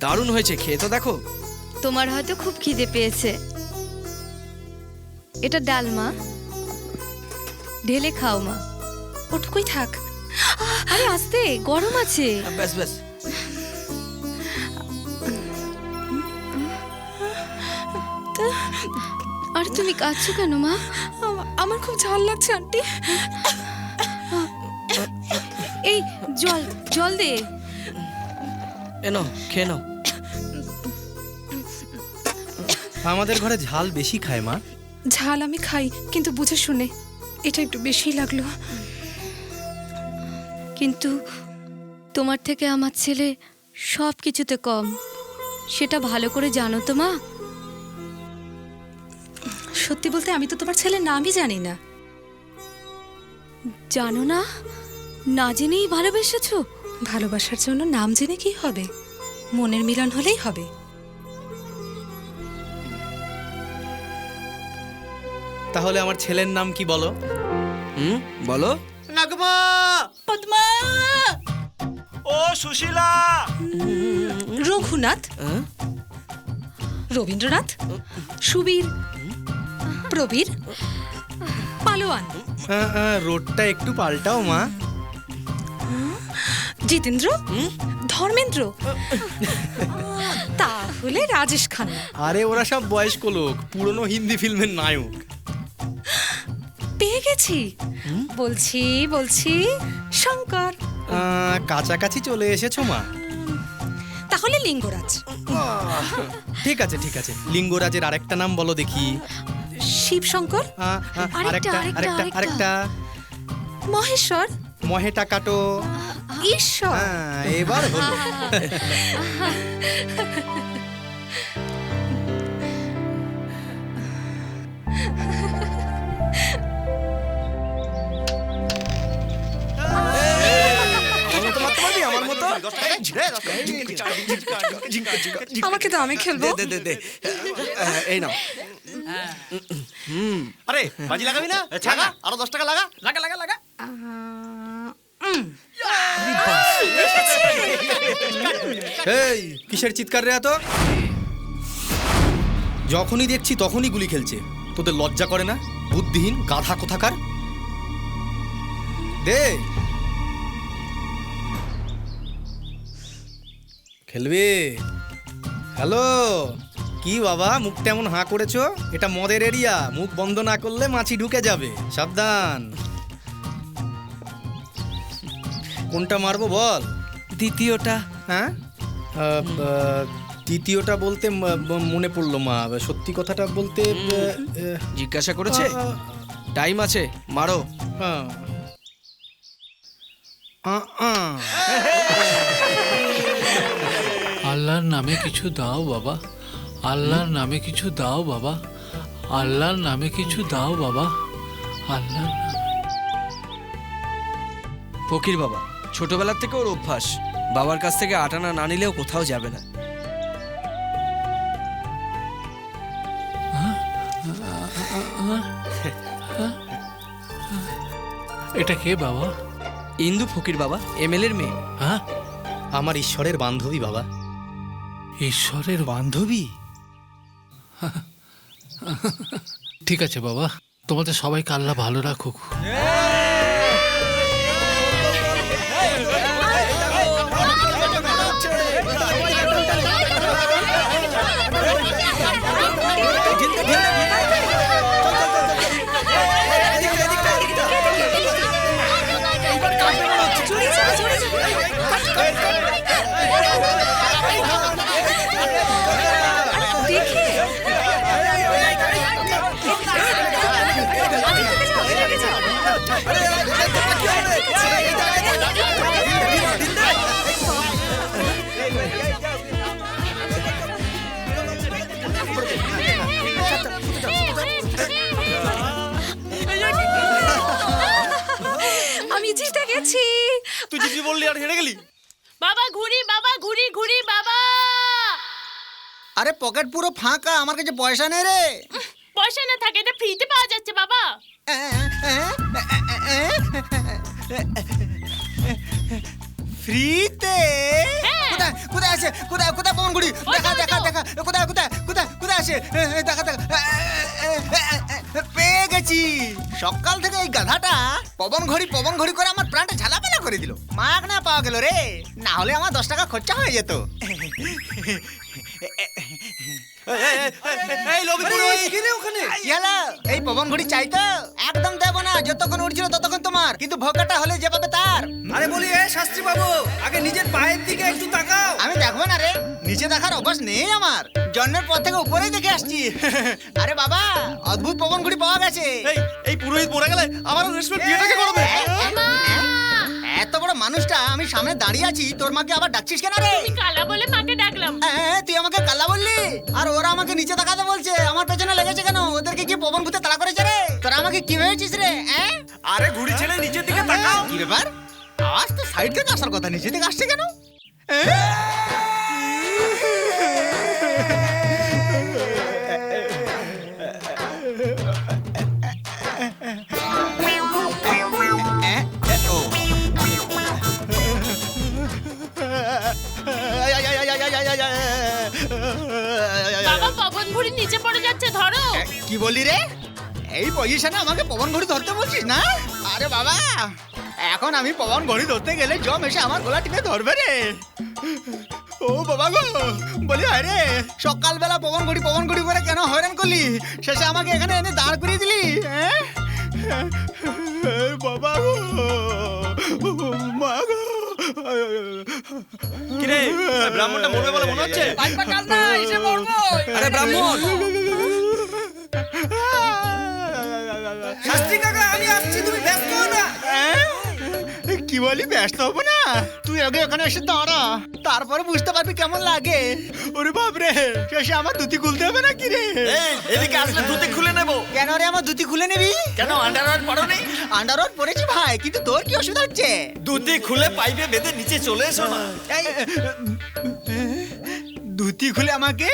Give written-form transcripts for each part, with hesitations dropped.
দারুণ হয়েছে, খেয়ে তো দেখো। তোমার হয়তো খুব খিদে পেয়েছে। এটা ডাল মা, ঢেলে খাও মা। ওটুকুই থাক। আরে আস্তে, গরম আছে। ব্যাস ব্যাস। আরে তুমি কাঁদছো কেন মা? আমার খুব ঝাল লাগছে আন্টি। এই জল জল দে। এনো খেয়ে নাও। আমাদের ঘরে ঝাল বেশি খায় মা। ঝাল আমি খাই, কিন্তু বুঝে শুনে। এটা একটু বেশি লাগলো। কিন্তু তোমার থেকে আমার ছেলে সব কিছুতে কম, সেটা ভালো করে জানো তো মা। সত্যি বলতে আমি তো তোমার ছেলের নামই জানি না। জানো না? না জেনেই ভালোবেসেছো? ভালোবাসার জন্য নাম জেনে কি হবে? মনের মিলন হলেই হবে। তাহলে আমার ছেলের নাম কি বলো? বলো। নাগমা, পদ্মা, ও সুশীলা, রঘুনাথ, রবীন্দ্রনাথ, সুবীর, প্রবীর, পালোয়ান, রোডটা একটু পাল্টাও মা। জিতেন্দ্র, ধর্মেন্দ্র, তাহলে রাজেশ খান্না। আরে ওরা সব বয়স্ক লোক, পুরনো হিন্দি ফিল্মের নায়ক। পেয়ে গেছি। বলছি শঙ্কর। কাছাকাছি চলে এসেছো মা। তাহলে লিঙ্গরাজ। ঠিক আছে ঠিক আছে, লিঙ্গরাজের আরেকটা নাম বলো দেখি। শিবশঙ্কর, আরেকটা আরেকটা আরেকটা। মহেশ্বর, মহেটা কাটো। ঈশ্বর। এবার হলো। আমার মতো আমাকে তো আমি খেলবো। দে দে দে। এই নাও। আরে বাজি লাগাবি না? লাগা, আরো 10 টাকা লাগা। লাগা লাগা লাগা। এই কিসের চিৎকার রে এত? যখনই দেখছি তখনই গুলি খেলছে। তোদের লজ্জা করে না? বুদ্ধিহীন গাধা কোথাকার। দে খেলবে। হ্যালো, কি বাবা মুখটা এমন হাঁ করেছো? এটা মদের এরিয়া, মুখ বন্ধ না করলে মাছি ঢুকে যাবে, সাবধান। কোনটা মারবো বল? দ্বিতীয়টা। হ্যাঁ, দ্বিতীয়টা বলতে মনে পড়লো মা, সত্যি কথাটা বলতে জিজ্ঞাসা করেছে? টাইম আছে, মারো। আল্লাহর নামে কিছু দাও বাবা, আল্লাহর নামে কিছু দাও বাবা, আল্লাহর নামে কিছু দাও বাবা, আল্লাহর নামে। ফকির বাবা, ছোটবেলার থেকে ওর অভ্যাস, বাবার কাছ থেকে আটানা না নিলেও কোথাও যাবে না। এটা কে বাবা? ইন্দু ফকির বাবা, এমএলএর মেয়ে। হ্যাঁ, আমার ঈশ্বরের বান্ধবী বাবা। ঈশ্বরের বান্ধবী? ঠিক আছে বাবা, তোমাদের সবাইকে আল্লাহ ভালো রাখুক। আমি জিতে গেছি। তুই জিতবি বললি আর হেরে গেলি। বাবা ঘুরি, বাবা ঘুরি ঘুরি বাবা। আরে পকেট পুরো ফাঁকা, আমার কাছে পয়সা নেই রে। পয়সা না থাকে এটা ফ্রিতে পাওয়া যাচ্ছে বাবা। ফ্রিতে? কোথায় কোথায় আছে কোথায় কোথায় পবন ঘুড়ি দেখা দেখা দেখা কোথায় কোথায় কোথায় কোথায় আছে দেখা দেখা পেয়ে গেছি সকাল থেকে এই গাধাটা পবন ঘড়ি করে আমার প্রাণটা ঝালাপালা করে দিল মাগ না পাওয়া গেল রে না হলে আমার 10 টাকা খরচা হয়ে যেত এই লবি পুরোহিত কি রে ওখানে? কি হলো? এই পবন ঘড়ি চাই তো একদম দেবো না যতক্ষণ উঠছিল ততক্ষণ তোমার কিন্তু ভোগাটা হলে যে পাবে তার আরে বলি এ শাস্ত্রী বাবু আগে নিজের পায়ের দিকে একটু তাকাও। আমি দেখবো না রে নিচে দেখার অভ্যাস নেই আমার জন্মের পর থেকে উপরেই দেখে আসছি আরে বাবা অদ্ভুত পবন ঘড়ি পাওয়া গেছে এই পুরোহিত মরে গেলে আমার রেস্টুরেন্ট বিয়েটাকে করবে এত বড় মানুষটা আমি সামনে দাঁড়িয়ে আছি তোর মাকে আবার ডাকছিস কেন রে কালা বলে মাকে ডাকলাম। তুই আমাকে কাল্লা বললি আর ওরা আমাকে নিচে তাকাতে বলছে আমার পেছনে লেগেছে কেন ওদেরকে কি পবন ভূতে তাড়া করেছে রে তোরা আমাকে কি ভেবেছিস রে আরে ঘুড়ি ছেড়ে নিচের দিকে তাকাও কি ব্যাপার আজ তো সাইড থেকে আসার কথা নিচে থেকে আসছে কেন বাবা পবন ঘুড়ি নিচে পড়ে যাচ্ছে, ধরো। কি বললি রে এই পজিশনে আমাকে পবন ঘড়ি ধরতে বলছিস না আরে বাবা এখন আমি পবন ঘড়ি ধরতে গেলে জম এসে আমার গলা টিপে ধরবে রে ও বাবা গো বলি আরে সকালবেলা পবন ঘড়ি করে কেন হয়রান করলি শেষে আমাকে এখানে এনে দাঁড় করিয়ে দিলি বাবা গো মা গো কি রে ব্রাহ্মণটা মরবে বলে মনে হচ্ছে আরে ব্রাহ্মণ, শাস্ত্রী কাকা আমি আসছি, তুমি ব্যস্ত হও না। কি বলি ব্যস্ত হবো না তুই আগে ওখানে এসে দাঁড়া তারপরে বুঝতে পারবি কেমন লাগে ওরে বাপরে শেষে আমার ধুতি খুলতে হবে না কি রে এদিকে আসলে ধুতি খুলে নেবো কেন রে আমার ধুতি খুলে নিবি কেন আন্ডারওয়্যার পরনি আন্ডারওয়্যার পরেছি ভাই কিন্তু তোর কি অসুবিধা হচ্ছে ধুতি খুলে পাইপে বেঁধে নিচে চলে এসো না ধুতি খুলে আমাকে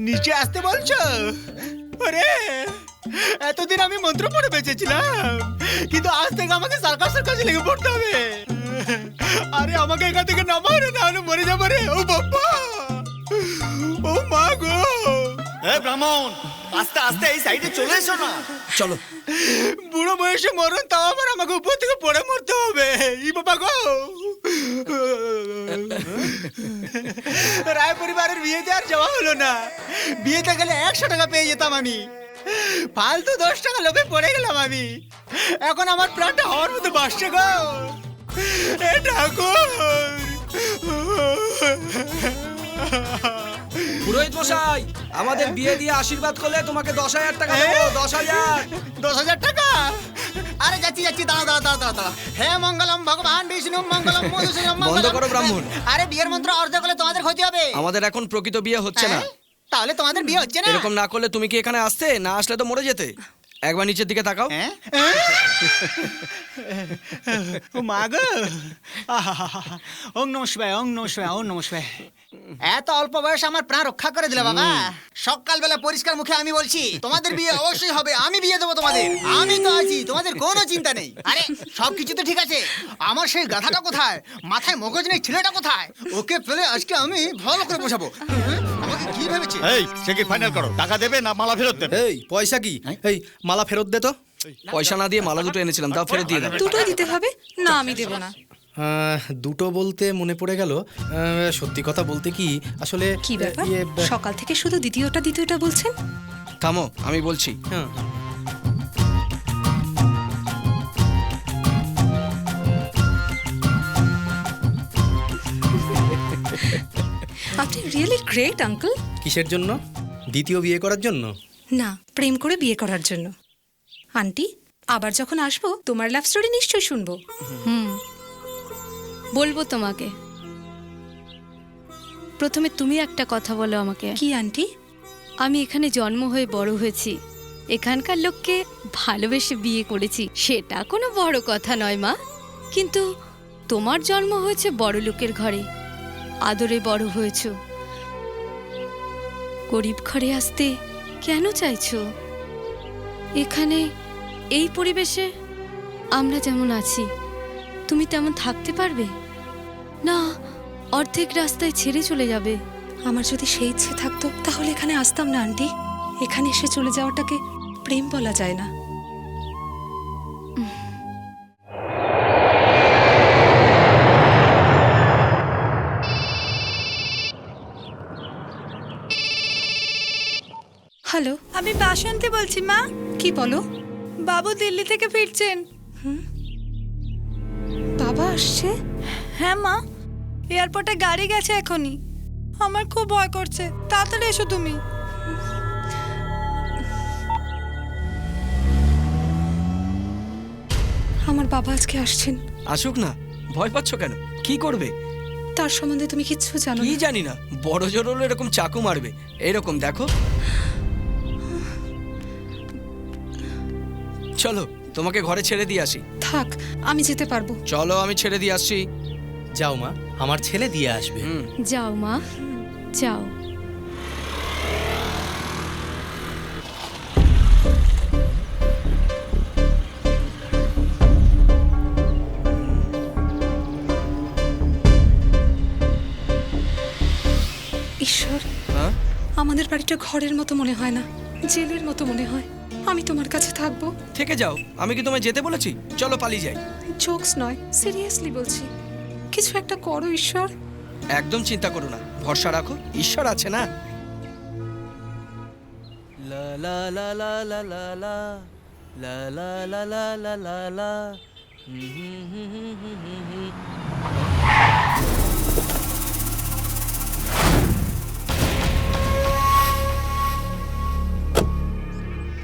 নিচে আসতে বলছো আরে এতদিন আমি মন্ত্র পড়ে বেঁচেছিলাম কিন্তু আজ থেকে আমাকে সার্কাসের কাছে লেগে পড়তে হবে আরে আমাকে এখান থেকে নামাও রে না হলে মরে যাবো রে ও বাবা ও মা গো এ ব্রাহ্মণ আস্তে আস্তে এই সাইডে চলে এসো না চলো। বুড়ো বয়সে মরণ তাও আবার আমাকে উপর থেকে পড়ে মরতে হবে ই বাবা গো রায় পরিবারের বিয়েতে আর যাওয়া হলো না বিয়েতে গেলে 100 টাকা পেয়ে যেতাম আমি ফালতু 10 টাকা লোভে পড়ে গেলাম আমি এখন আমার প্রাণটা হওয়ার মতো বাসছে গো এ ঠাকুর পুরোহিত মশাই, আমাদের বিয়ে দিয়ে আশীর্বাদ করলে তোমাকে 10,000 টাকা দেবো। 10,000। 10,000 টাকা আরে যাচ্ছি দাঁড়া হে মঙ্গলম ভগবান বিষ্ণু মঙ্গলম মধুসূদন বন্ধ করো ব্রাহ্মণ। আরে বিয়ের মন্ত্র অর্ধ করলে তোমাদের ক্ষতি হবে আমাদের এখন প্রকৃত বিয়ে হচ্ছে না। তাহলে তোমাদের বিয়ে হচ্ছে না এরকম না করলে তুমি কি এখানে আসতে, না আসলে তো মরে যেতে। একবার নিচের দিকে তাকাও। ও মা গো ওং নমঃ শিবায় ওং নমঃ শিবায় ওং নমঃ শিবায় এত অল্প বয়স আমার প্রাণ রক্ষা করে দিলে বাবা সকালবেলা পরিষ্কার মুখে আমি বলছি তোমাদের বিয়ে অবশ্যই হবে আমি বিয়ে দেবো তোমাদের আমি তো আছি তোমাদের কোনো চিন্তা নেই আরে সবকিছু তো ঠিক আছে আমার সেই গাধাটা কোথায় মাথায় মগজ নেই ছেলেটা কোথায় ওকে ফেলে আজকে আমি ভালো করে বোঝাবো আমাকে কি ভেবেছে এই সে কি ফাইনাল করো টাকা দেবে না মালা ফেরত দেবে এই পয়সা কি? এই মালা ফেরত দে তো। পয়সা না দিয়ে মালা দুটো এনেছিলাম, তাও ফেরত দিয়ে দাও। দুটোই দিতে হবে না আমি দেব না দুটো বলতে মনে পড়ে গেল, সত্যি কথা বলতে কি আসলে কি ব্যাপার ইয়ে, সকাল থেকে শুধু দ্বিতীয়টা বলছেন থামো, আমি বলছি। হ্যাঁ। আপনি রিয়েলি গ্রেট আঙ্কেল কিসের জন্য? দ্বিতীয় বিয়ে করার জন্য? না প্রেম করে বিয়ে করার জন্য আন্টি আবার যখন আসবো তোমার লাভ স্টোরি নিশ্চয়ই শুনবো বলবো তোমাকে। প্রথমে তুমি একটা কথা বলো আমাকে। কি আন্টি আমি এখানে জন্ম হয়ে বড় হয়েছি, এখানকার লোককে ভালোবেসে বিয়ে করেছি, সেটা কোনো বড় কথা নয় মা। কিন্তু তোমার জন্ম হয়েছে বড় লোকের ঘরে, আদরে বড় হয়েছো, গরিব ঘরে আসতে কেন চাইছো? এখানে এই পরিবেশে আমরা যেমন আছি তুমি তেমন থাকতে পারবে না? অর্ধেক রাস্তায় ছেড়ে চলে যাবে। আমার যদি সেই ইচ্ছে থাকতো তাহলে এখানে আসতাম না আন্টি। এখানে এসে চলে যাওয়াটাকে প্রেম বলা যায় না। হ্যালো, আমি বাসন্তী বলছি মা। কি বলো? বাবু দিল্লি থেকে ফিরছেন। বাবা আসছে? হ্যাঁ মা, এয়ারপোর্টে গাড়ি গেছে এখনই। আমার খুব ভয় করছে, তাড়াতাড়ি এসো তুমি। আমার বাবা আজকে আসছেন। আসুক না, ভয় পাচ্ছ কেন? কি করবে? তার সম্বন্ধে তুমি কিচ্ছু জানো কি না। জানি না, বড় জোর হলো এরকম চাকু মারবে। এরকম দেখো। চলো তোমাকে ঘরে ছেড়ে দিয়ে আসি। থাক, আমি যেতে পারবো। চলো আমি ছেড়ে দিয়ে আসছি। যাও মা, আমার ছেলে দিয়ে আসবে। যাও মা, যাও। ঈশ্বর, হ্যাঁ, আমাদের বাড়িটা ঘরের মতো মনে হয় না, জেলের মতো মনে হয়। আমি তোমার কাছে থাকবো। থেকে যাও। আমি কি তোমায় যেতে বলেছি? চলো পালিয়ে যাই। জোকস নয়, সিরিয়াসলি বলছি। কিছু একটা করো ঈশ্বর। একদম চিন্তা করো না, ভরসা রাখো, ঈশ্বর আছে না। লা লা লা লা লা লা লা লা লা লা লা লা লা লা।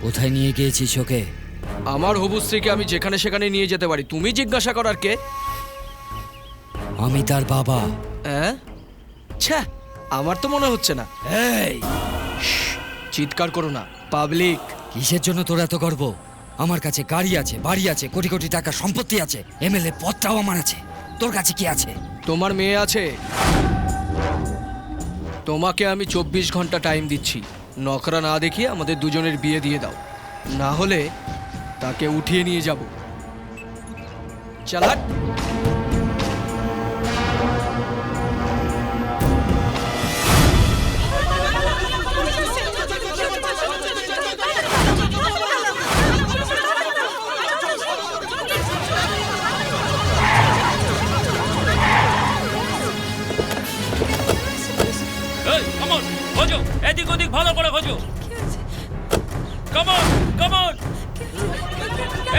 কোথায় নিয়ে গিয়েছিস ওকে? আমার হবু স্ত্রীকে আমি যেখানে সেখানে নিয়ে যেতে পারি, তুমি জিজ্ঞাসা করার কে? আমি তার বাবা। হ্যাঁ, ছ্যা, আমার তো মনে হচ্ছে না। এই, চিৎকার করো না, পাবলিক। কিসের জন্য তোর এত গর্ব? আমার কাছে গাড়ি আছে, বাড়ি আছে, কোটি কোটি টাকা সম্পত্তি আছে, এমএলএ পদটাও আমার আছে। তোর কাছে কি আছে? তোমার মেয়ে আছে। তোমাকে আমি 24 ঘন্টা টাইম দিচ্ছি। নখরা না দেখিয়ে আমাদের দুজনের বিয়ে দিয়ে দাও, না হলে তাকে উঠিয়ে নিয়ে যাব। চালাক। খোঁজো, এদিক ওদিক ভালো করে খোঁজো। কামন কামন,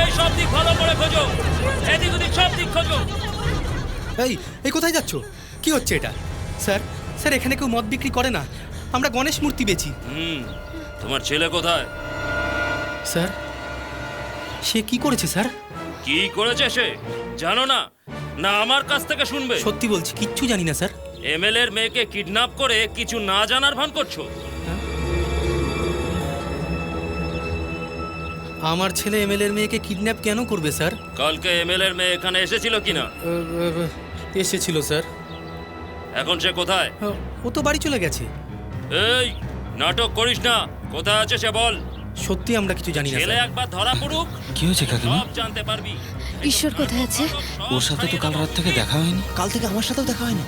এই সব দিক ভালো করে খোঁজো, এদিক ওদিক সব দিক খোঁজো। এই কোথায় যাচ্ছ? কি হচ্ছে এটা? স্যার, স্যার এখানে কেউ মদ বিক্রি করে না। আমরা গণেশ মূর্তি বেচি। তোমার ছেলে কোথায়? স্যার, সে কি করেছে স্যার? কি করেছে সে জানো না? না আমার কাছ থেকে শুনবে? সত্যি বলছি, কিচ্ছু জানি না স্যার। এমএলএ এর মেয়েকে কিডন্যাপ করে কিছু না জানার ভান করছো? আমার ছেলে এমএলএ এর মেয়েকে কিডন্যাপ কেন করবে স্যার? কালকে এমএলএ এর মেয়ে এখানে এসেছিল কিনা? এসেছিল স্যার। এখন সে কোথায়? ও তো বাড়ি চলে গেছে। এই নাটক করিস না, কোথায় আছে সে বল। সত্যি আমরা কিছু জানি না ছেলে স্যার। একবার ধরা পড়ুক, কি হয়েছে কাকিমা? সব জানতে পারবি। ঈশ্বর কোথায় আছে? ওর সাথে তো কাল রাত থেকে দেখা হয়নি। কাল থেকে আমার সাথেও দেখা হয়নি।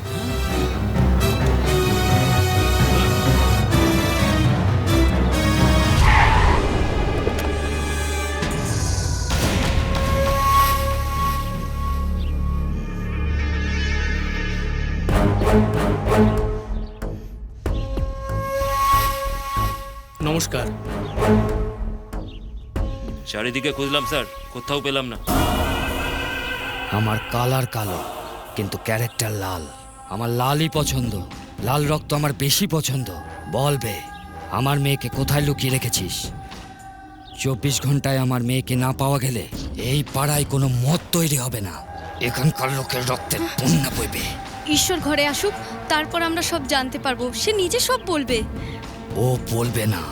নমস্কার। চারিদিকে খুঁজলাম স্যার, কোথাও পেলাম না। আমার কালার কালো, কিন্তু ক্যারেক্টার লাল। আমার লালই পছন্দ, লাল রক্ত আমার বেশি পছন্দ। বলবে আমার মেয়েকে কোথায় লুকিয়ে রেখেছিস? 24 ঘন্টায় আমার মেয়েকে না পাওয়া গেলে এই পাড়ায় কোনো মদ তৈরি হবে না। এখানকার লোকের রক্তের বন্যা বইবে। ঈশ্বর ঘরে আসুক, তারপর আমরা সব জানতে পারবো। সে নিজে সব বলবে। ও বলবে না।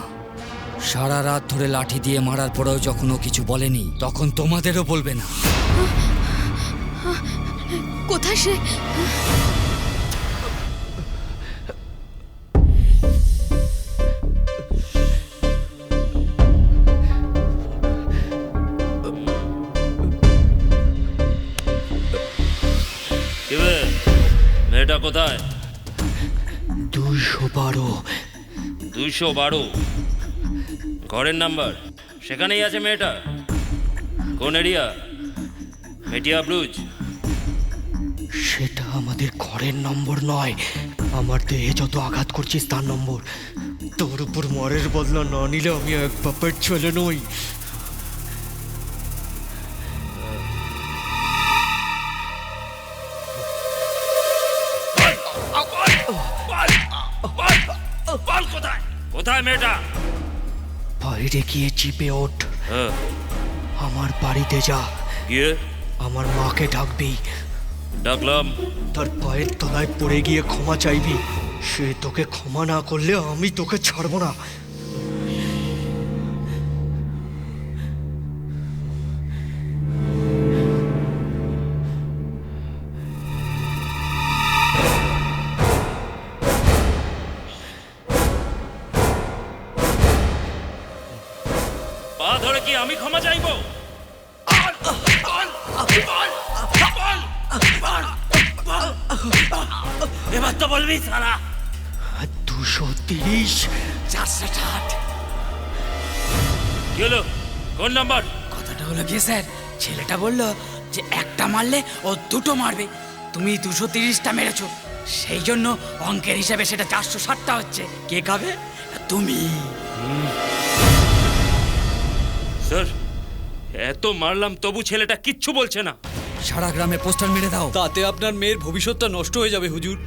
সারা রাত ধরে লাঠি দিয়ে মারার পরেও যখন ও কিছু বলেনি, তখন তোমাদেরও বলবে না। কোথায় সে? মেয়েটা কোথায়? 212। 212 ঘরের নাম্বার সেখানেই আছে মেয়েটা? কোন এরিয়া? মেটিয়া ব্লুজ? সেটা আমাদের ঘরের নম্বর নয়, আমার দেহে যত আঘাত করছিস তার নম্বর। তোর উপর মরের বদলা না নিলে আমি এক বাপের ছেলে নই। কোথায় কোথায় মেয়েটা? বাইরে গিয়ে চিপে ওঠ, হ্যাঁ, আমার বাড়িতে যা, গিয়ে আমার মাকে ডাকবি, ডাকলাম। তার পায়ের তলায় পড়ে গিয়ে ক্ষমা চাইবি। সে তোকে ক্ষমা না করলে আমি তোকে ছাড়বো না। পা ধরে কি আমি ক্ষমা চাইবো? এবার তো বলবি সারা। 230 460। কি হলো? কোন নাম্বার? কথাটা হলো কি স্যার, ছেলেটা বলল যে একটা মারলে ও দুটো মারবে, তুমি 230টা মেরেছো, সেই জন্য অঙ্কের হিসাবে সেটা 460টা হচ্ছে। কে খাবে? তুমি। স্যার, এত মারলাম তবু ছেলেটা কিচ্ছু বলছে না। সারা গ্রামে পোস্টার মেরে দাও। তাতে আপনার মেয়ের ভবিষ্যৎটা নষ্ট হয়ে যাবে হুজুর।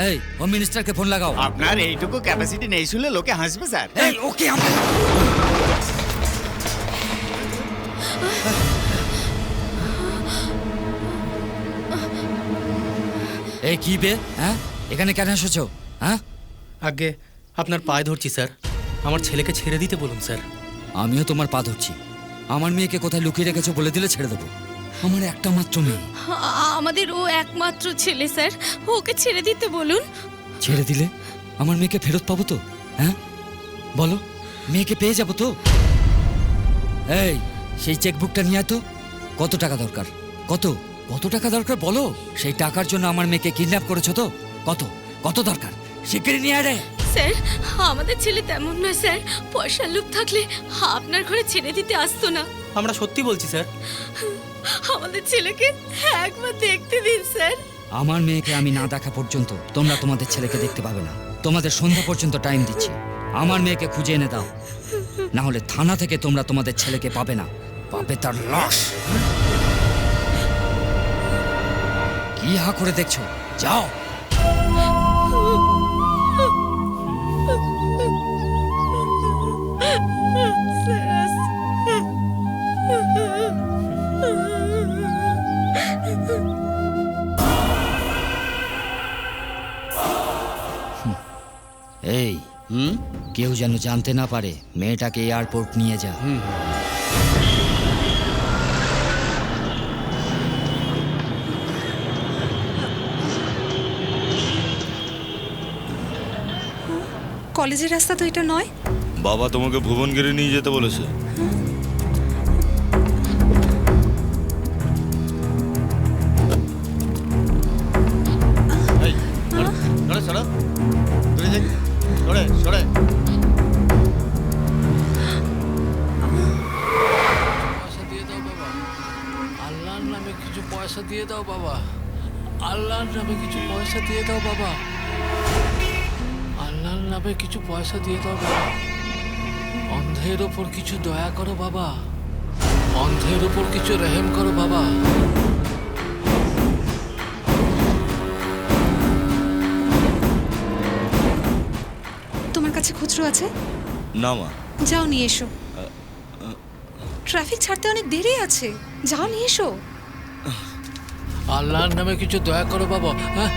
এই হোম মিনিস্টারকে ফোন লাগাও। আপনার এইটুকু ক্যাপাসিটি নেই শুনলে লোকে হাসবে স্যার। এই ওকে আমরা এই কি বে, হ্যাঁ এখানে কেন এসেছো? হ্যাঁ আগে আপনার পায়ে ধরছি স্যার, আমার ছেলেকে ছেড়ে দিতে বলুন স্যার। আমিও তোমার পা ধরছি। আমার মেয়েকে কোথায় লুকিয়ে রেখেছো বলে দিলে ছেড়ে দেবো। আমার একটা মাত্র মেয়ে। আমাদের ও একমাত্র ছেলে স্যার, ওকে ছেড়ে দিতে বলুন। ছেড়ে দিলে আমার মেয়েকে ফেরত পাবো তো? হ্যাঁ বলো, মেয়েকে পেয়ে যাবো তো? এই সেই চেকবুকটা নিয়ে আয় তো। কত টাকা দরকার? কত কত টাকা দরকার বলো? সেই টাকার জন্য আমার মেয়েকে কিডন্যাপ করেছো তো? কত কত দরকার? শিগগিরই নিয়ে আয় রে। স্যার, আমাদের ছেলে তেমন নয় স্যার, পয়সার লোভ থাকলে আপনার ঘরে ছেড়ে দিতে আসতো না। আমরা সত্যি বলছি স্যার। আমাদের ছেলেকে একবার দেখতে দিন স্যার। আমার মেয়েকে আমি না দেখা পর্যন্ত তোমরা তোমাদের ছেলেকে দেখতে পাবে না। তোমাদের সন্ধ্যা পর্যন্ত টাইম দিচ্ছি, আমার মেয়েকে খুঁজে এনে দাও, না হলে থানা থেকে তোমরা তোমাদের ছেলেকে পাবে না, পাবে তার লাশ। কি হা করে দেখছো? যাও। এই কেউ যেন জানতে না পারে, মেয়েটাকে এয়ারপোর্ট নিয়ে যা। কলেজের রাস্তা তো এটা নয়। বাবা তোমাকে ভুবনগিরি নিয়ে যেতে বলেছে। পয়সা দিয়ে দাও বাবা, আল্লাহর নামে কিছু পয়সা দিয়ে দাও বাবা, আল্লাহর নামে কিছু পয়সা দিয়ে দাও বাবা, আল্লাহর নামে কিছু পয়সা দিয়ে দাও বাবা। অন্ধের ওপর কিছু দয়া করো বাবা, অন্ধের ওপর কিছু রহেম করো বাবা। তোমার কাছে খুচরো আছে? না মা। যাও নিয়ে এসো। ট্রাফিক ছাড়তে অনেক দেরি আছে, যাও নিয়ে এসো। আল্লাহর নামে কিছু দয়া করো বাবা। হ্যাঁ,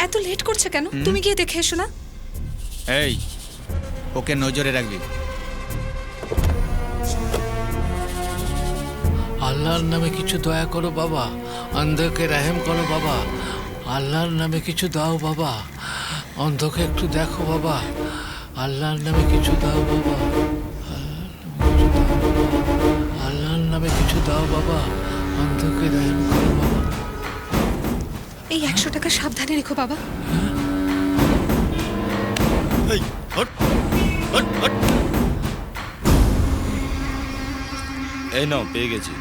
এত লেট করছে কেন? তুমি গিয়ে দেখে এসো না। এই ওকে নজরে রাখবি। আল্লাহর নামে কিছু দয়া করো বাবা, অন্ধকে রহেম করো বাবা, আল্লাহর নামে কিছু দাও বাবা, অন্ধকে একটু দেখো বাবা, আল্লাহর নামে কিছু দাও বাবা, আল্লাহর নামে কিছু দাও বাবা, অন্ধকে দয়াল করো বাবা। এই 100 টাকা সাবধানে রেখো বাবা। এই, হট, হট, হট। এই নাও, পেয়ে গেছি।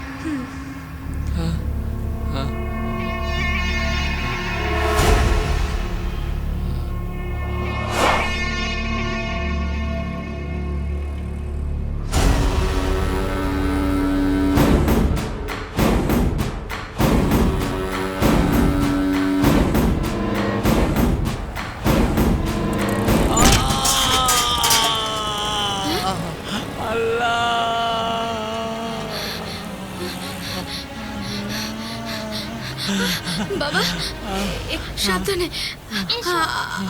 বাবা সাবধানে,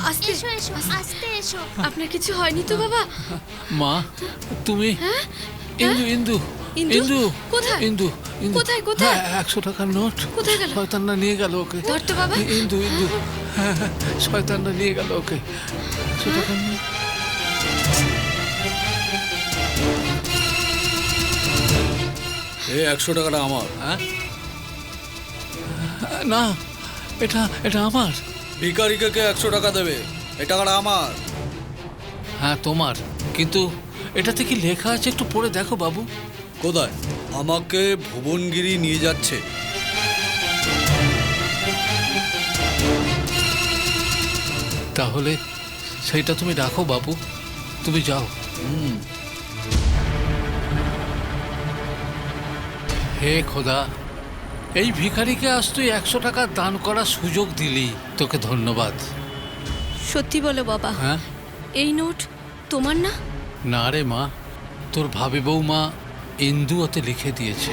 আস্তে এসো এসো, আস্তে এসো। আপনার কিছু হয়নি তো বাবা? মা তুমি ইন্দু ইন্দু ইন্দু? ইন্দু কোথায়? ইন্দু ইন্দু কোথায়, কোথায়? 100 টাকার নোট কোথায় গেল? শয়তানরা নিয়ে গেল ওকে। ধর তো বাবা। ইন্দু ইন্দু, শয়তানরা নিয়ে গেল ওকে। 100 টাকার নোট। এই 100 টাকাটা আমার। হ্যাঁ না, এটা এটা আমার। ভিখারিকে কে 100 টাকা দেবে? এই টাকাটা আমার। হ্যাঁ তোমার, কিন্তু এটাতে কি লেখা আছে একটু পড়ে দেখো বাবু। কোথায়? আমাকে ভুবনগিরি নিয়ে যাচ্ছে। তাহলে সেইটা তুমি রাখো বাবু, তুমি যাও। হে খোদা, এই ভিখারিকে আজ তুই 100 টাকা দান করার সুযোগ দিলি, তোকে ধন্যবাদ। সত্যি বলো বাবা, হ্যাঁ এই নোট তোমার না? না রে মা, তোর ভাবি বৌমা ইন্দু ওতে লিখে দিয়েছে।